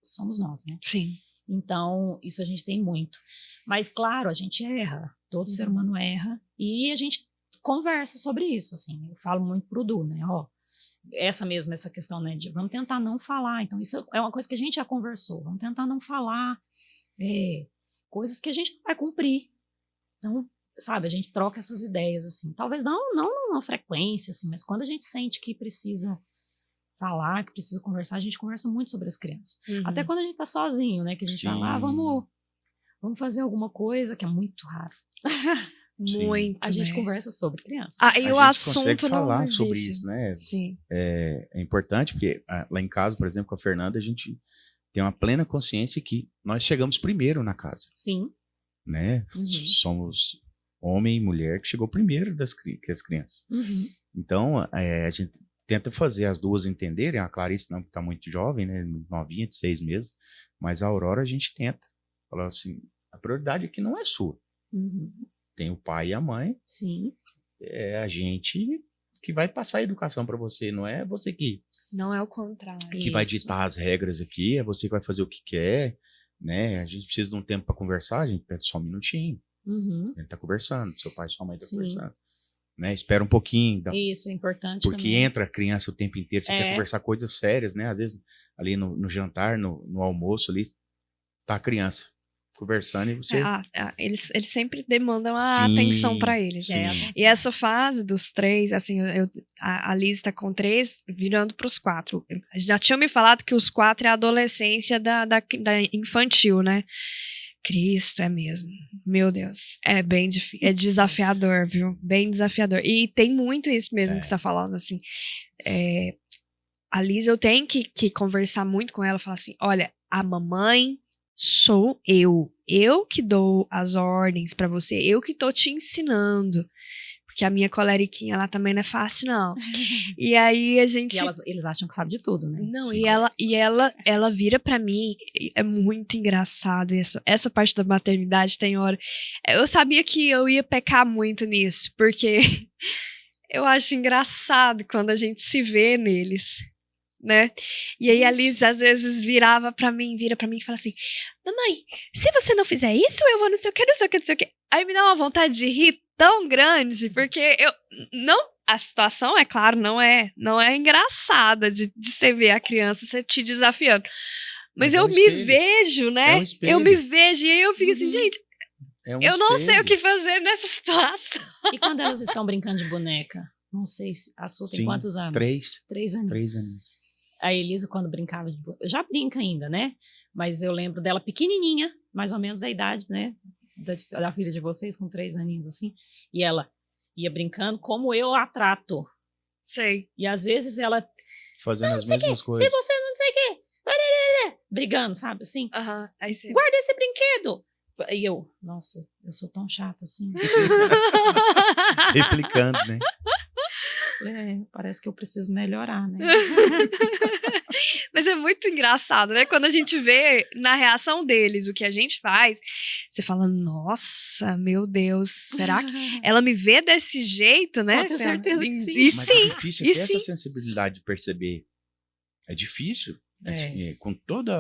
[SPEAKER 3] somos nós, né?
[SPEAKER 1] Sim.
[SPEAKER 3] Então, isso a gente tem muito. Mas, claro, a gente erra. Todo ser humano erra. E a gente conversa sobre isso, assim. Eu falo muito pro Du, né? Essa questão, né, de vamos tentar não falar. Então, isso é uma coisa que a gente já conversou. Vamos tentar não falar coisas que a gente não vai cumprir. Então, sabe, a gente troca essas ideias, assim. Talvez não numa frequência, assim, mas quando a gente sente que precisa falar, que precisa conversar, a gente conversa muito sobre as crianças. Até quando a gente tá sozinho, né? Que a gente fala, vamos fazer alguma coisa, que é muito raro.
[SPEAKER 1] Muito,
[SPEAKER 3] a gente
[SPEAKER 1] né?
[SPEAKER 3] conversa sobre crianças.
[SPEAKER 1] E o assunto
[SPEAKER 2] consegue falar
[SPEAKER 1] não
[SPEAKER 2] sobre
[SPEAKER 1] existe.
[SPEAKER 2] isso, né?
[SPEAKER 1] Sim.
[SPEAKER 2] É importante, porque lá em casa, por exemplo, com a Fernanda, a gente tem uma plena consciência que nós chegamos primeiro na casa.
[SPEAKER 3] Sim.
[SPEAKER 2] Né? Somos homem e mulher que chegou primeiro que as crianças. Então, a gente tenta fazer as duas entenderem. A Clarice não está muito jovem, né? Novinha, de 6 meses. Mas a Aurora a gente tenta falar assim, a prioridade aqui não é sua. Tem o pai e a mãe.
[SPEAKER 3] Sim.
[SPEAKER 2] É a gente que vai passar a educação para você, não é você que...
[SPEAKER 1] Não é o contrário.
[SPEAKER 2] Que vai ditar as regras aqui, é você que vai fazer o que quer, né? A gente precisa de um tempo para conversar, a gente pede só um minutinho. A gente tá conversando, seu pai e sua mãe tá conversando. Né? Espera um pouquinho.
[SPEAKER 3] Isso, é importante
[SPEAKER 2] porque
[SPEAKER 3] também.
[SPEAKER 2] entra a criança o tempo inteiro, você quer conversar coisas sérias, né? Às vezes, ali no jantar, no almoço, ali, tá a criança conversando e você...
[SPEAKER 1] Eles sempre demandam a atenção para eles. E essa fase dos 3, assim, a Liz tá com 3, virando pros 4. Já tinham me falado que os 4 é a adolescência da infantil, né? Cristo, é mesmo. Meu Deus. É bem difícil. É desafiador, viu? Bem desafiador. E tem muito isso mesmo que você tá falando, assim. A Liz, eu tenho que conversar muito com ela, falar assim, olha, a mamãe sou eu. Eu que dou as ordens pra você. Eu que tô te ensinando. Porque a minha coleriquinha, ela também não é fácil, não. E aí a gente...
[SPEAKER 3] E eles acham que sabe de tudo, né?
[SPEAKER 1] Não, ela vira pra mim, é muito engraçado isso. Essa parte da maternidade tem hora... Eu sabia que eu ia pecar muito nisso, porque eu acho engraçado quando a gente se vê neles, né? E aí a Liz às vezes vira pra mim e fala assim, mamãe, se você não fizer isso, eu vou não sei o que, não sei o que, não sei o que. Aí me dá uma vontade de rir tão grande, porque a situação, é claro, não é engraçada de você ver a criança você te desafiando. Mas eu me vejo, né? Eu me vejo, e aí eu fico assim, gente, eu não sei o que fazer nessa situação.
[SPEAKER 3] E quando elas estão brincando de boneca? Não sei se a sua tem quantos anos?
[SPEAKER 2] 3
[SPEAKER 3] anos.
[SPEAKER 2] 3 anos.
[SPEAKER 3] A Elisa, quando brincava de boneca, já brinca ainda, né? Mas eu lembro dela pequenininha, mais ou menos da idade, né? Da filha de vocês, com 3 aninhos, assim. E ela ia brincando como eu a trato.
[SPEAKER 1] Sei.
[SPEAKER 3] E às vezes ela...
[SPEAKER 2] Fazendo as mesmas coisas.
[SPEAKER 3] Se você não sei o quê... Brigando, sabe? Assim.
[SPEAKER 1] Aí você...
[SPEAKER 3] Guarda esse brinquedo! E eu... Nossa, eu sou tão chata assim.
[SPEAKER 2] Replicando, né?
[SPEAKER 3] Parece que eu preciso melhorar, né?
[SPEAKER 1] Mas é muito engraçado, né? Quando a gente vê na reação deles o que a gente faz, você fala, nossa, meu Deus, será que ela me vê desse jeito, né?
[SPEAKER 3] Eu tenho certeza que sim.
[SPEAKER 2] Mas é difícil ter essa sensibilidade de perceber. É difícil, assim, com todo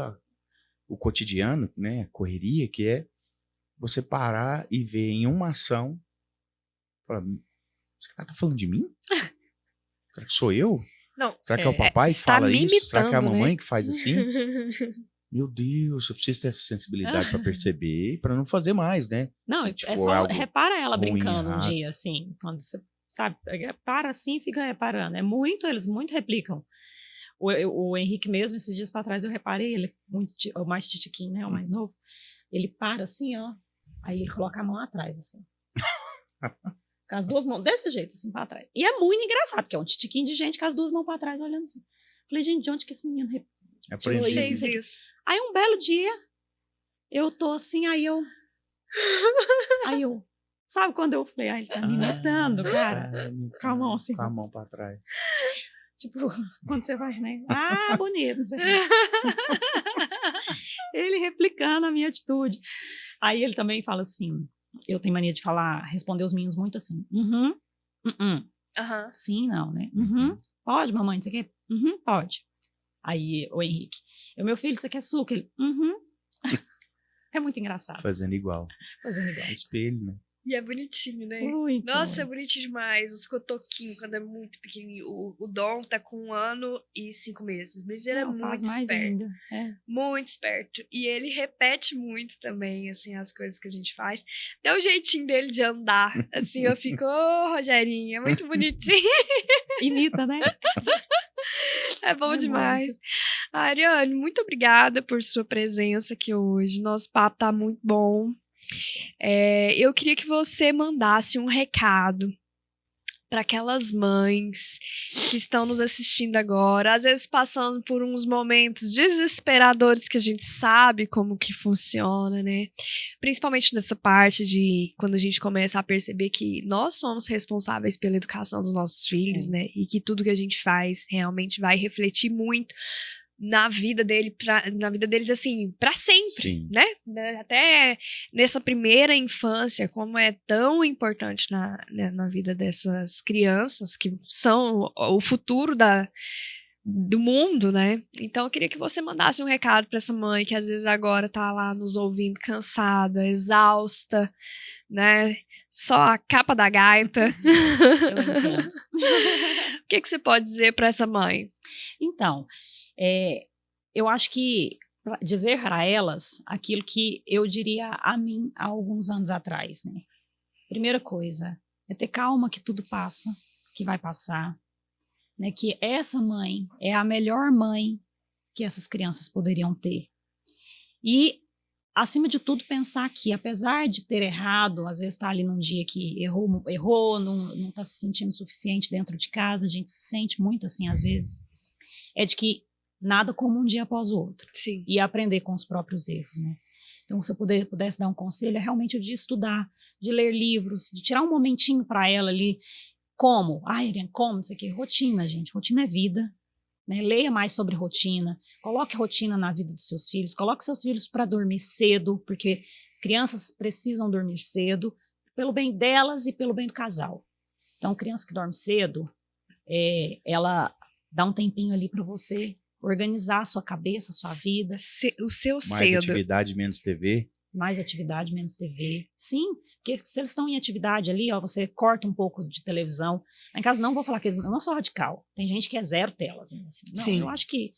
[SPEAKER 2] o cotidiano, né? A correria que é você parar e ver em uma ação, falar, será que ela tá falando de mim? Será que sou eu?
[SPEAKER 1] Não,
[SPEAKER 2] será que é o papai que fala isso? Será que é a mamãe,
[SPEAKER 1] né?
[SPEAKER 2] que faz assim? Meu Deus, eu preciso ter essa sensibilidade para perceber e para não fazer mais, né?
[SPEAKER 3] Não, só repara ela brincando um dia, assim, quando você, sabe, para assim e fica reparando. Eles muito replicam. O Henrique mesmo, esses dias para trás, eu reparei, ele o mais titiquinho, né, o mais novo, ele para assim, ó, aí ele coloca a mão atrás, assim. Com as 2 mãos, desse jeito, assim, pra trás. E é muito engraçado, porque é um titiquinho de gente com as 2 mãos pra trás, olhando assim. Falei, gente, de onde que esse menino tirou isso? Aí um belo dia, eu tô assim, aí eu... Sabe quando eu falei, ele tá me imitando, cara? Com a mão assim.
[SPEAKER 2] Com a mão pra trás.
[SPEAKER 3] Tipo, quando você vai, né? Bonito, não sei o quê. Ele replicando a minha atitude. Aí ele também fala assim... Eu tenho mania de responder os meninos muito assim. Sim, não, né? Pode, mamãe, você quer? Pode. Aí, o Henrique, meu filho, você quer suco? Ele, É muito engraçado.
[SPEAKER 2] Fazendo igual.
[SPEAKER 3] Fazendo igual.
[SPEAKER 2] Espelho, né?
[SPEAKER 1] E é bonitinho, né?
[SPEAKER 3] Muito.
[SPEAKER 1] Nossa, é bonitinho demais. Os cotoquinhos, quando é muito pequenininho. O Dom tá com 1 ano e 5 meses. Mas ele é muito
[SPEAKER 3] faz mais
[SPEAKER 1] esperto.
[SPEAKER 3] ainda.
[SPEAKER 1] Muito esperto. E ele repete muito também, assim, as coisas que a gente faz. Até o jeitinho dele de andar. Assim, eu fico, Rogerinho, é muito bonitinho.
[SPEAKER 3] Imita, né?
[SPEAKER 1] É bom demais. Ariane, muito obrigada por sua presença aqui hoje. Nosso papo tá muito bom. Eu queria que você mandasse um recado para aquelas mães que estão nos assistindo agora, às vezes passando por uns momentos desesperadores que a gente sabe como que funciona, né? Principalmente nessa parte de quando a gente começa a perceber que nós somos responsáveis pela educação dos nossos filhos, né? E que tudo que a gente faz realmente vai refletir muito na vida deles, assim, para sempre, né? Até nessa primeira infância, como é tão importante na vida dessas crianças, que são o futuro do mundo, né? Então, eu queria que você mandasse um recado para essa mãe que às vezes agora tá lá nos ouvindo cansada, exausta, né? Só a capa da gaita.
[SPEAKER 3] Eu entendo.
[SPEAKER 1] O que você pode dizer para essa mãe?
[SPEAKER 3] Então, eu acho que dizer para elas aquilo que eu diria a mim há alguns anos atrás, né? Primeira coisa, é ter calma que tudo passa, que vai passar, né? Que essa mãe é a melhor mãe que essas crianças poderiam ter. E, acima de tudo, pensar que, apesar de ter errado, às vezes está ali num dia que errou, não está se sentindo suficiente dentro de casa, a gente se sente muito assim às vezes, é de que nada como um dia após o outro.
[SPEAKER 1] Sim.
[SPEAKER 3] E aprender com os próprios erros, né? Então, se eu pudesse dar um conselho, é realmente o de estudar, de ler livros, de tirar um momentinho para ela ali. Como? Irene, como? Isso aqui. Rotina, gente. Rotina é vida. Né? Leia mais sobre rotina. Coloque rotina na vida dos seus filhos. Coloque seus filhos para dormir cedo, porque crianças precisam dormir cedo, pelo bem delas e pelo bem do casal. Então, criança que dorme cedo, ela dá um tempinho ali para você organizar a sua cabeça, a sua vida.
[SPEAKER 1] O seu
[SPEAKER 2] mais
[SPEAKER 1] cedo.
[SPEAKER 2] Atividade, menos TV.
[SPEAKER 3] Mais atividade, menos TV. Sim, porque se eles estão em atividade ali, você corta um pouco de televisão. Lá em casa não vou falar que eu não sou radical. Tem gente que é 0 telas. Assim. Não,
[SPEAKER 1] Sim.
[SPEAKER 3] Eu acho que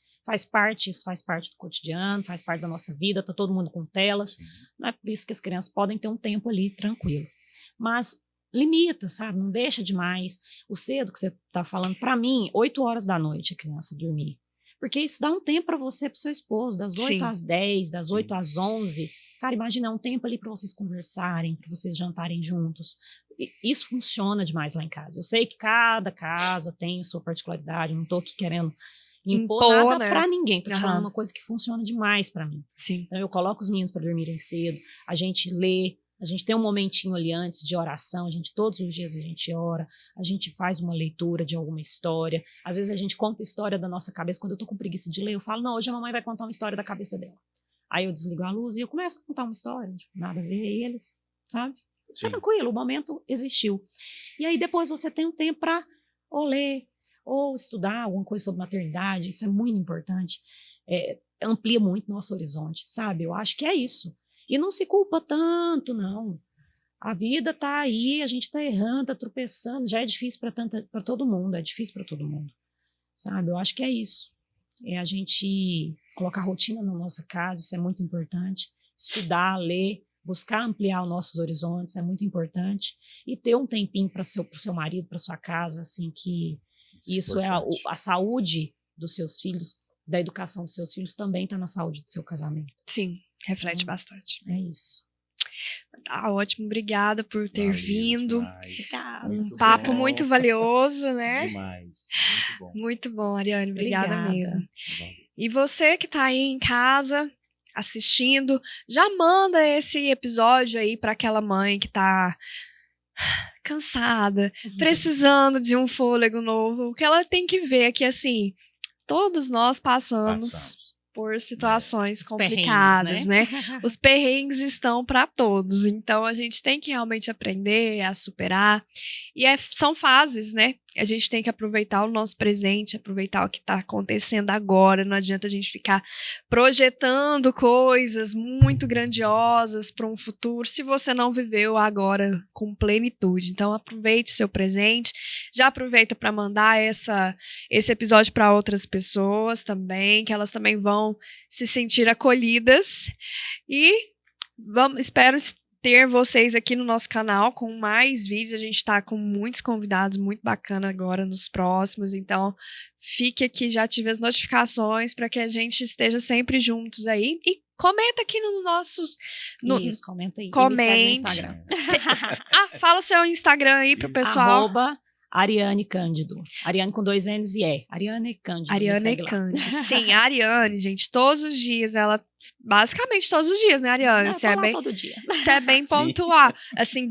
[SPEAKER 3] isso faz parte do cotidiano, faz parte da nossa vida, tá todo mundo com telas. Sim. Não é por isso que as crianças podem ter um tempo ali tranquilo. Mas limita, sabe? Não deixa demais. O cedo que você tá falando, para mim, 8 horas da noite a criança dormir. Porque isso dá um tempo para você e pro seu esposo, das 8 às 10, das 8 às 11. Cara, imagina, um tempo ali para vocês conversarem, para vocês jantarem juntos. Isso funciona demais lá em casa. Eu sei que cada casa tem sua particularidade, não tô aqui querendo impor nada, né, para ninguém. Tô te falando uma coisa que funciona demais para mim.
[SPEAKER 1] Sim.
[SPEAKER 3] Então eu coloco os meninos para dormirem cedo, a gente lê, a gente tem um momentinho ali antes de oração, todos os dias a gente ora, a gente faz uma leitura de alguma história, às vezes a gente conta a história da nossa cabeça. Quando eu tô com preguiça de ler, eu falo, não, hoje a mamãe vai contar uma história da cabeça dela. Aí eu desligo a luz e eu começo a contar uma história, nada a ver, e eles, sabe? Tá tranquilo, o momento existiu. E aí depois você tem um tempo para ou ler, ou estudar alguma coisa sobre maternidade, isso é muito importante, amplia muito nosso horizonte, sabe? Eu acho que é isso. E não se culpa tanto, não. A vida tá aí, a gente tá errando, tá tropeçando, já é difícil para todo mundo, sabe? Eu acho que é isso. É a gente colocar rotina na nossa casa, isso é muito importante. Estudar, ler, buscar ampliar os nossos horizontes é muito importante. E ter um tempinho pro seu marido, para sua casa, assim, que isso é a saúde dos seus filhos, da educação dos seus filhos também tá na saúde do seu casamento.
[SPEAKER 1] Sim. Reflete bastante.
[SPEAKER 3] É isso.
[SPEAKER 1] Tá ótimo, obrigada por ter vindo.
[SPEAKER 3] Obrigada.
[SPEAKER 1] Um papo muito valioso, né?
[SPEAKER 2] Demais. Muito bom.
[SPEAKER 1] Muito bom, Ariane. Obrigada mesmo.
[SPEAKER 2] Bom.
[SPEAKER 1] E você que tá aí em casa assistindo, já manda esse episódio aí para aquela mãe que tá cansada, precisando de um fôlego novo. O que ela tem que ver é que, assim, todos nós passamos por situações complicadas, né? Os perrengues estão para todos, então a gente tem que realmente aprender a superar. E são fases, né? a gente tem que aproveitar o nosso presente, aproveitar o que está acontecendo agora. Não adianta a gente ficar projetando coisas muito grandiosas para um futuro se você não viveu agora com plenitude. Então, aproveite seu presente. Já aproveita para mandar esse episódio para outras pessoas também, que elas também vão se sentir acolhidas. E espero ter vocês aqui no nosso canal com mais vídeos. A gente está com muitos convidados muito bacana agora nos próximos, então fique aqui, já ative as notificações para que a gente esteja sempre juntos aí. E comenta aqui no nossos...
[SPEAKER 3] Isso, comenta aí.
[SPEAKER 1] Comente.
[SPEAKER 3] Me segue no Instagram.
[SPEAKER 1] Fala seu Instagram aí pro pessoal.
[SPEAKER 3] @Ariane Cândido. Ariane com 2 N's e E. Ariane Cândido.
[SPEAKER 1] Ariane Cândido. Sim, a Ariane, gente, todos os dias, ela... Basicamente todos os dias, né, Ariane?
[SPEAKER 3] Você é bem, todo dia.
[SPEAKER 1] Você é bem pontual. Assim,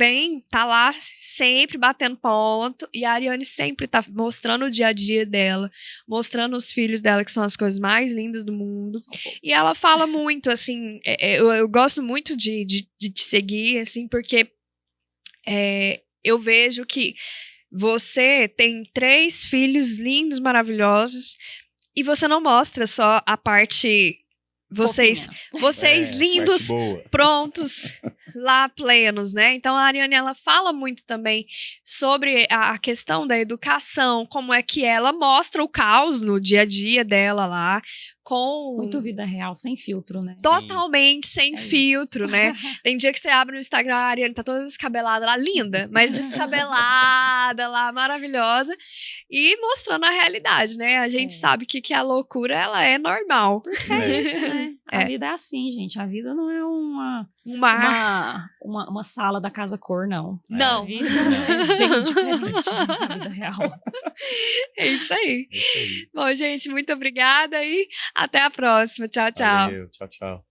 [SPEAKER 1] tá lá sempre batendo ponto. E a Ariane sempre tá mostrando o dia a dia dela, mostrando os filhos dela, que são as coisas mais lindas do mundo. E ela fala muito, assim, eu gosto muito de te seguir, assim, porque eu vejo que você tem 3 filhos lindos, maravilhosos, e você não mostra só a parte... Vocês lindos, prontos, lá plenos, né? Então a Ariane, ela fala muito também sobre a questão da educação, como é que ela mostra o caos no dia a dia dela lá, com...
[SPEAKER 3] Muito vida real, sem filtro, né?
[SPEAKER 1] Totalmente sem filtro,
[SPEAKER 3] isso.
[SPEAKER 1] né? Tem dia que você abre no Instagram, a Ariane tá toda descabelada lá, linda, mas descabelada lá, maravilhosa, e mostrando a realidade, né? A gente sabe que a loucura, ela é normal.
[SPEAKER 3] É isso, né? A vida é assim, gente. A vida não é uma sala da Casa Cor, não.
[SPEAKER 1] Não.
[SPEAKER 3] A vida é bem diferente da vida real.
[SPEAKER 1] É isso aí. Bom, gente, muito obrigada e até a próxima. Tchau, tchau.
[SPEAKER 2] Valeu, tchau, tchau.